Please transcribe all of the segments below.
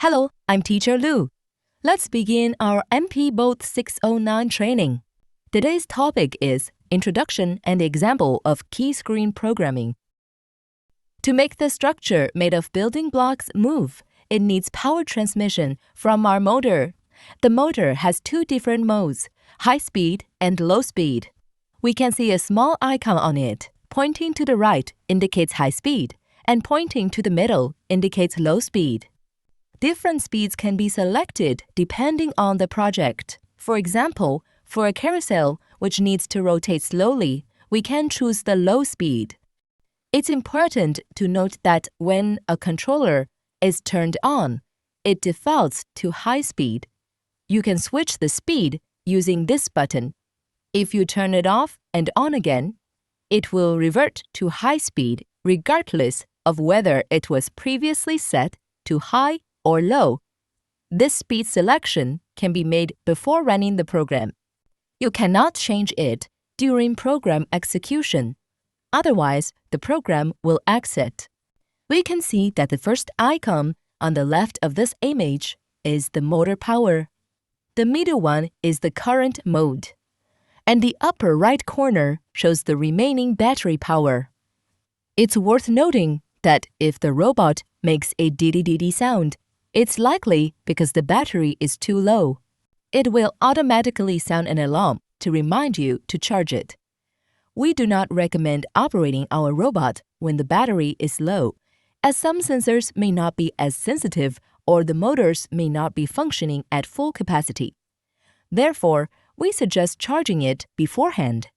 Hello, I'm Teacher Lu. Let's begin our MPBOT 609 training. Today's topic is Introduction and Example of Key Screen Programming. To make the structure made of building blocks move, it needs power transmission from our motor. The motor has two different modes, high speed and low speed. We can see a small icon on it. Pointing to the right indicates high speed, and pointing to the middle indicates low speed. Different speeds can be selected depending on the project. For example, for a carousel which needs to rotate slowly, we can choose the low speed. It's important to note that when a controller is turned on, it defaults to high speed. You can switch the speed using this button. If you turn it off and on again, it will revert to high speed regardless of whether it was previously set to high or low. This speed selection can be made before running the program. You cannot change it during program execution. Otherwise, the program will exit. We can see that the first icon on the left of this image is the motor power. The middle one is the current mode. And the upper right corner shows the remaining battery power. It's worth noting that if the robot makes a dee-dee-dee-dee sound, it's likely because the battery is too low. It will automatically sound an alarm to remind you to charge it. We do not recommend operating our robot when the battery is low, as some sensors may not be as sensitive or the motors may not be functioning at full capacity. Therefore, we suggest charging it beforehand.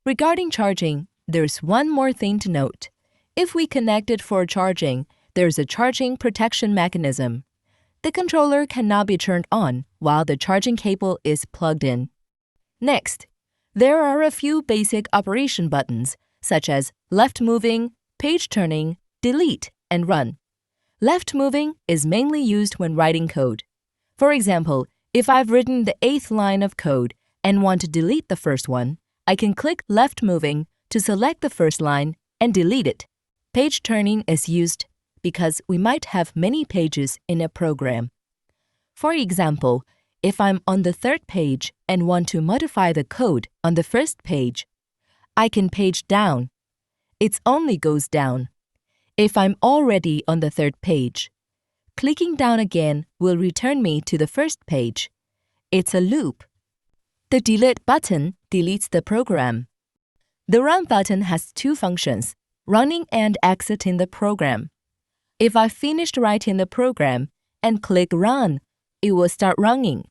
Regarding charging, there's one more thing to note. If we connect it for charging, there's a charging protection mechanism. The controller cannot be turned on while the charging cable is plugged in. Next, there are a few basic operation buttons, such as left moving, page turning, delete, and run. Left moving is mainly used when writing code. For example, if I've written the 8th line of code and want to delete the first one, I can click left moving to select the first line and delete it. Page turning is used because we might have many pages in a program. For example, if I'm on the 3rd page and want to modify the code on the 1st page, I can page down. It only goes down. If I'm already on the 3rd page, clicking down again will return me to the 1st page. It's a loop. The delete button deletes the program. The run button has two functions, running and exiting the program. If I finished writing the program and click run, it will start running.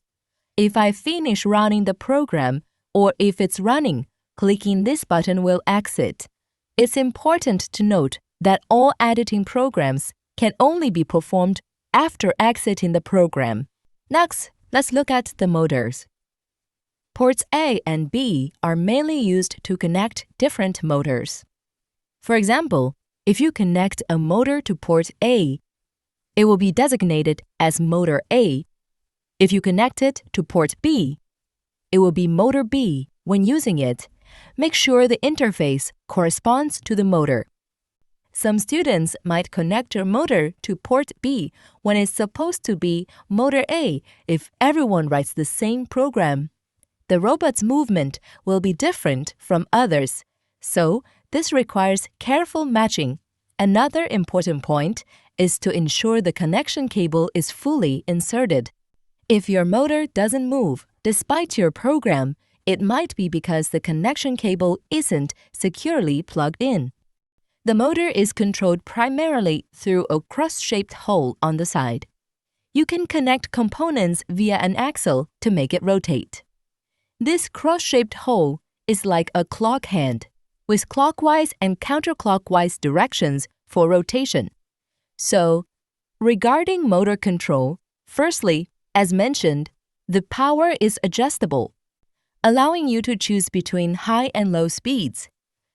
If I finish running the program or if it's running, clicking this button will exit. It's important to note that all editing programs can only be performed after exiting the program. Next, let's look at the motors. Ports A and B are mainly used to connect different motors. For example, if you connect a motor to port A, it will be designated as motor A. If you connect it to port B, it will be motor B. When using it, make sure the interface corresponds to the motor. Some students might connect your motor to port B when it's supposed to be motor A if everyone writes the same program. The robot's movement will be different from others, so this requires careful matching. Another important point is to ensure the connection cable is fully inserted. If your motor doesn't move despite your program, it might be because the connection cable isn't securely plugged in. The motor is controlled primarily through a cross-shaped hole on the side. You can connect components via an axle to make it rotate. This cross-shaped hole is like a clock hand, with clockwise and counterclockwise directions for rotation. So, regarding motor control, firstly, as mentioned, the power is adjustable, allowing you to choose between high and low speeds.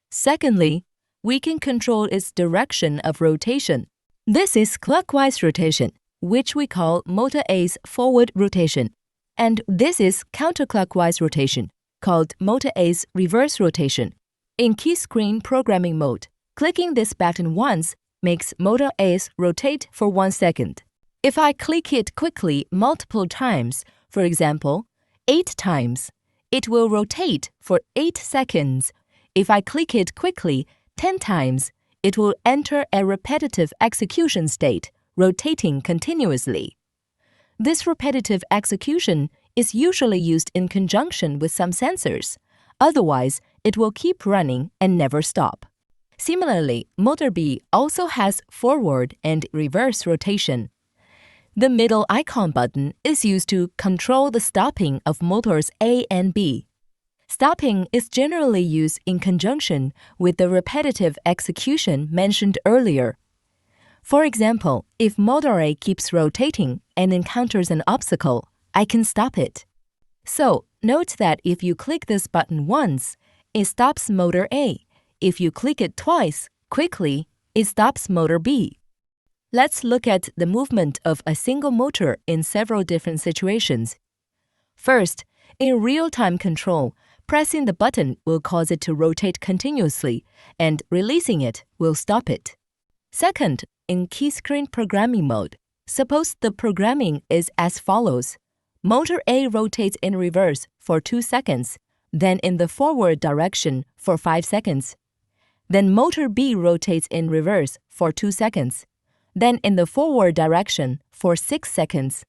Secondly, we can control its direction of rotation. This is clockwise rotation, which we call motor A's forward rotation. And this is counterclockwise rotation, called motor A's reverse rotation. In key screen programming mode, clicking this button once makes motor A's rotate for 1 second. If I click it quickly multiple times, for example, 8 times, it will rotate for 8 seconds. If I click it quickly 10 times, it will enter a repetitive execution state, rotating continuously. This repetitive execution is usually used in conjunction with some sensors. Otherwise, it will keep running and never stop. Similarly, motor B also has forward and reverse rotation. The middle icon button is used to control the stopping of motors A and B. Stopping is generally used in conjunction with the repetitive execution mentioned earlier. For example, if motor A keeps rotating and encounters an obstacle, I can stop it. So, note that if you click this button once, it stops motor A. If you click it twice, quickly, it stops motor B. Let's look at the movement of a single motor in several different situations. First, in real-time control, pressing the button will cause it to rotate continuously, and releasing it will stop it. Second, in key screen programming mode, suppose the programming is as follows. Motor A rotates in reverse for 2 seconds, then in the forward direction for 5 seconds. Then motor B rotates in reverse for 2 seconds, then in the forward direction for 6 seconds,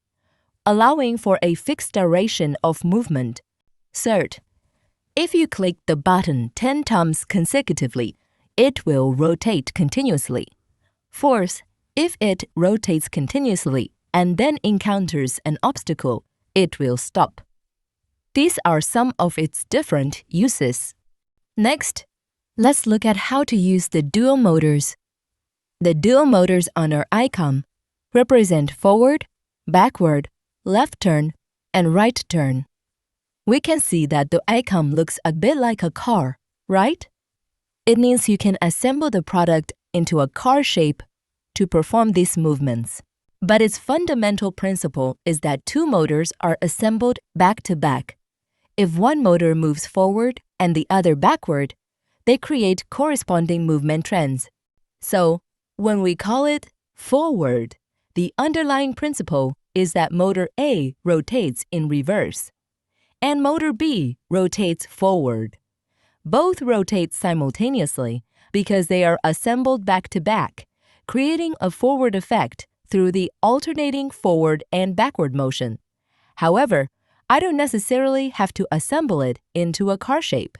allowing for a fixed duration of movement. Third, if you click the button 10 times consecutively, it will rotate continuously. Fourth, if it rotates continuously and then encounters an obstacle, it will stop. These are some of its different uses. Next, let's look at how to use the dual motors. The dual motors on our icon represent forward, backward, left turn, and right turn. We can see that the icon looks a bit like a car, right? It means you can assemble the product into a car shape to perform these movements. But its fundamental principle is that 2 motors are assembled back to back. If one motor moves forward and the other backward, they create corresponding movement trends. So, when we call it forward, the underlying principle is that motor A rotates in reverse, and motor B rotates forward. Both rotate simultaneously because they are assembled back to back, creating a forward effect through the alternating forward and backward motion. However, I don't necessarily have to assemble it into a car shape.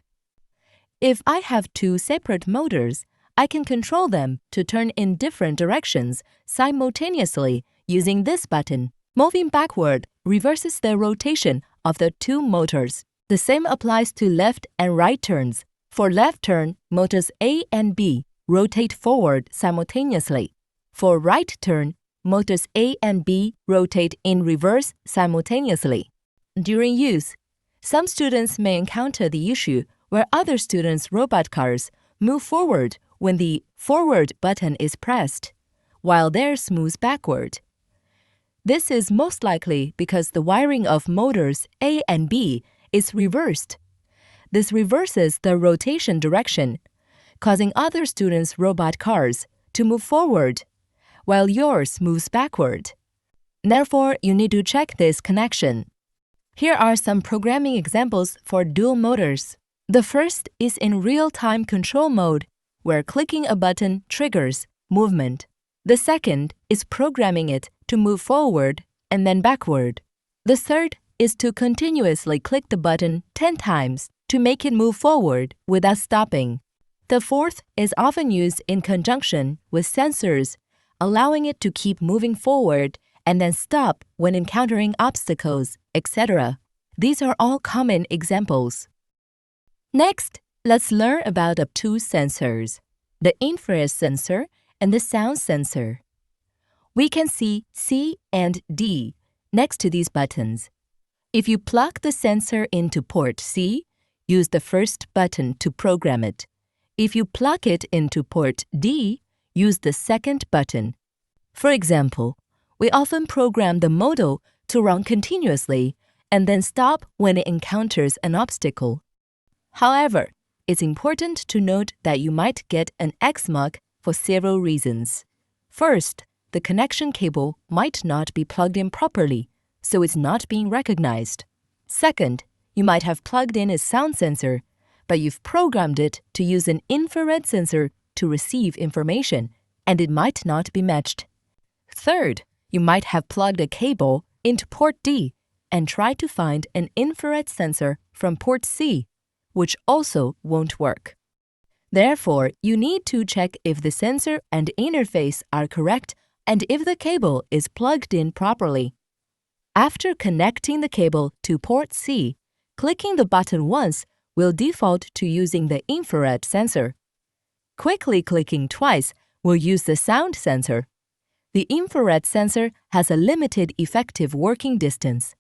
If I have 2 separate motors, I can control them to turn in different directions simultaneously using this button. Moving backward reverses the rotation of the 2 motors. The same applies to left and right turns. For left turn, motors A and B rotate forward simultaneously. For right turn, motors A and B rotate in reverse simultaneously. During use, some students may encounter the issue where other students' robot cars move forward when the forward button is pressed, while theirs moves backward. This is most likely because the wiring of motors A and B is reversed. This reverses the rotation direction, causing other students' robot cars to move forward, while yours moves backward. Therefore, you need to check this connection. Here are some programming examples for dual motors. The first is in real-time control mode, where clicking a button triggers movement. The second is programming it to move forward and then backward. The third is to continuously click the button 10 times to make it move forward without stopping. The fourth is often used in conjunction with sensors, allowing it to keep moving forward and then stop when encountering obstacles, etc. These are all common examples. Next, let's learn about the 2 sensors, the infrared sensor and the sound sensor. We can see C and D next to these buttons. If you plug the sensor into port C, use the first button to program it. If you plug it into port D, use the second button. For example, we often program the model to run continuously and then stop when it encounters an obstacle. However, it's important to note that you might get an X mark for several reasons. First, the connection cable might not be plugged in properly, so it's not being recognized. Second, you might have plugged in a sound sensor, but you've programmed it to use an infrared sensor to receive information, and it might not be matched. Third, you might have plugged a cable into port D and tried to find an infrared sensor from port C, which also won't work. Therefore, you need to check if the sensor and interface are correct and if the cable is plugged in properly. After connecting the cable to port C, clicking the button once will default to using the infrared sensor. Quickly clicking twice will use the sound sensor. The infrared sensor has a limited effective working distance.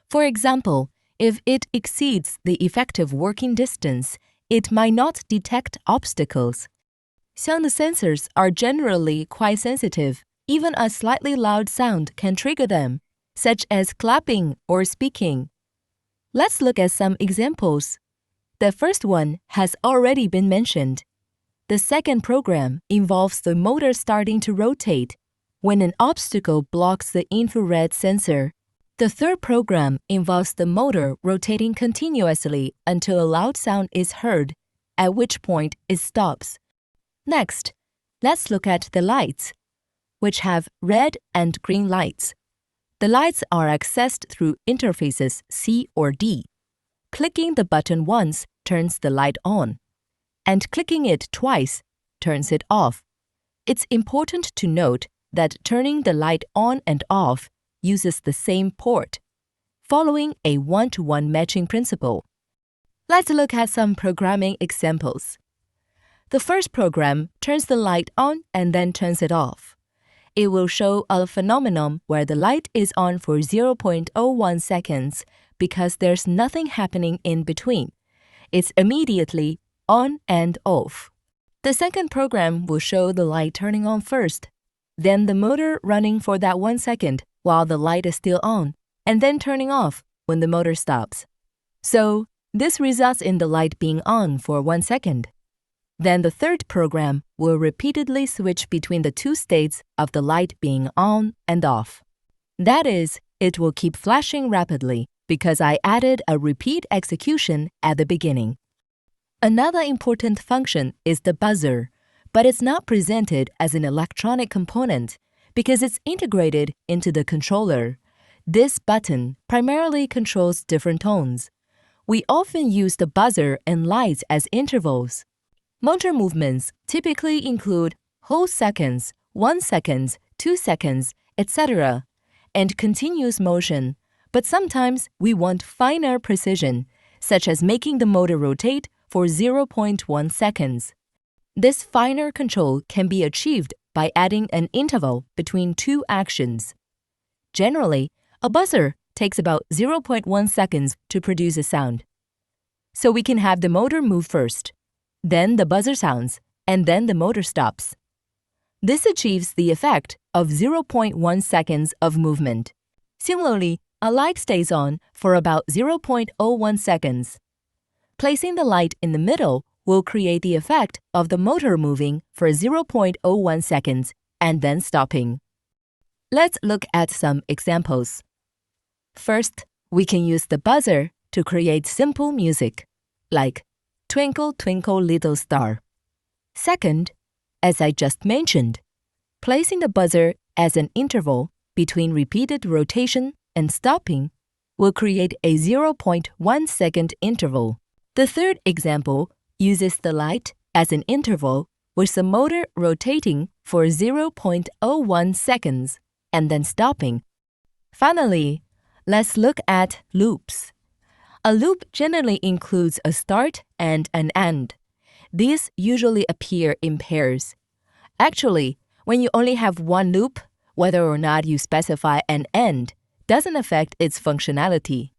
For example, if it exceeds the effective working distance, it might not detect obstacles. Sound sensors are generally quite sensitive. Even a slightly loud sound can trigger them, such as clapping or speaking. Let's look at some examples. The first one has already been mentioned. The second program involves the motor starting to rotate when an obstacle blocks the infrared sensor. The third program involves the motor rotating continuously until a loud sound is heard, at which point it stops. Next, let's look at the lights, which have red and green lights. The lights are accessed through interfaces C or D. Clicking the button once turns the light on, and clicking it twice turns it off. It's important to note that turning the light on and off uses the same port, following a one-to-one matching principle. Let's look at some programming examples. The first program turns the light on and then turns it off. It will show a phenomenon where the light is on for 0.01 seconds because there's nothing happening in between. It's immediately on and off. The second program will show the light turning on first, then the motor running for that 1 second while the light is still on, and then turning off when the motor stops. So, this results in the light being on for 1 second. Then the third program will repeatedly switch between the two states of the light being on and off. That is, it will keep flashing rapidly because I added a repeat execution at the beginning. Another important function is the buzzer, but it's not presented as an electronic component because it's integrated into the controller. This button primarily controls different tones. We often use the buzzer and lights as intervals. Motor movements typically include whole seconds, 1 second, 2 seconds, etc., and continuous motion, but sometimes we want finer precision, such as making the motor rotate for 0.1 seconds. This finer control can be achieved by adding an interval between two actions. Generally, a buzzer takes about 0.1 seconds to produce a sound. So we can have the motor move first, then the buzzer sounds, and then the motor stops. This achieves the effect of 0.1 seconds of movement. Similarly, a light stays on for about 0.01 seconds. Placing the light in the middle will create the effect of the motor moving for 0.01 seconds and then stopping. Let's look at some examples. First, we can use the buzzer to create simple music, like Twinkle, Twinkle, Little Star. Second, as I just mentioned, placing the buzzer as an interval between repeated rotation and stopping will create a 0.1 second interval. The third example uses the light as an interval with the motor rotating for 0.01 seconds and then stopping. Finally, let's look at loops. A loop generally includes a start and an end. These usually appear in pairs. Actually, when you only have one loop, whether or not you specify an end doesn't affect its functionality.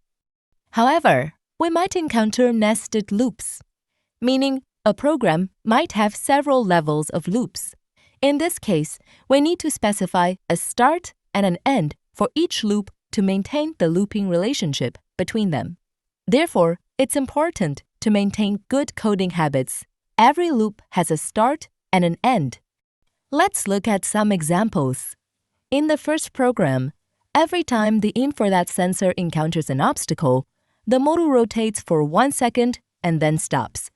However, we might encounter nested loops, meaning a program might have several levels of loops. In this case, we need to specify a start and an end for each loop to maintain the looping relationship between them. Therefore, it's important to maintain good coding habits. Every loop has a start and an end. Let's look at some examples. In the first program, every time the infrared sensor encounters an obstacle, the motor rotates for 1 second and then stops.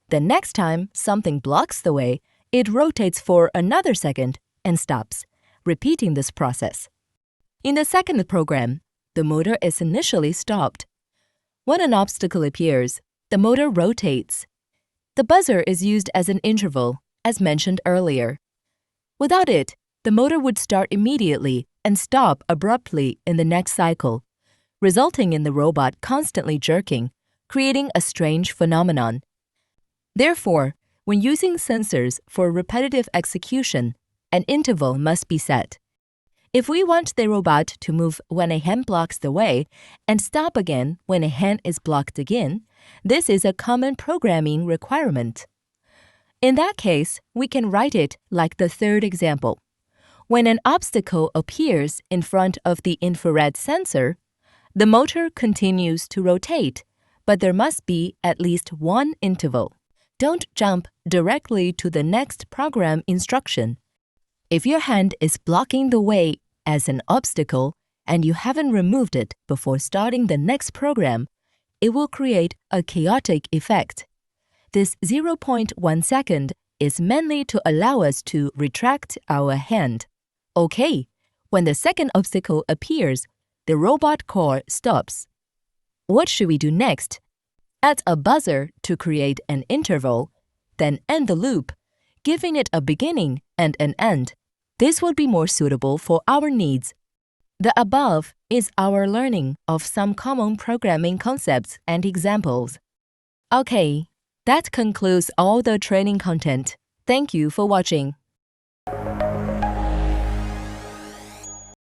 The next time something blocks the way, it rotates for another second and stops, repeating this process. In the second program, the motor is initially stopped. When an obstacle appears, the motor rotates. The buzzer is used as an interval, as mentioned earlier. Without it, the motor would start immediately and stop abruptly in the next cycle, resulting in the robot constantly jerking, creating a strange phenomenon. Therefore, when using sensors for repetitive execution, an interval must be set. If we want the robot to move when a hand blocks the way and stop again when a hand is blocked again, this is a common programming requirement. In that case, we can write it like the third example. When an obstacle appears in front of the infrared sensor, the motor continues to rotate, but there must be at least one interval. Don't jump directly to the next program instruction. If your hand is blocking the way as an obstacle and you haven't removed it before starting the next program, it will create a chaotic effect. This 0.1 second is mainly to allow us to retract our hand. Okay, when the second obstacle appears, the robot core stops. What should we do next? Add a buzzer to create an interval, then end the loop, giving it a beginning and an end. This would be more suitable for our needs. The above is our learning of some common programming concepts and examples. Okay, that concludes all the training content. Thank you for watching.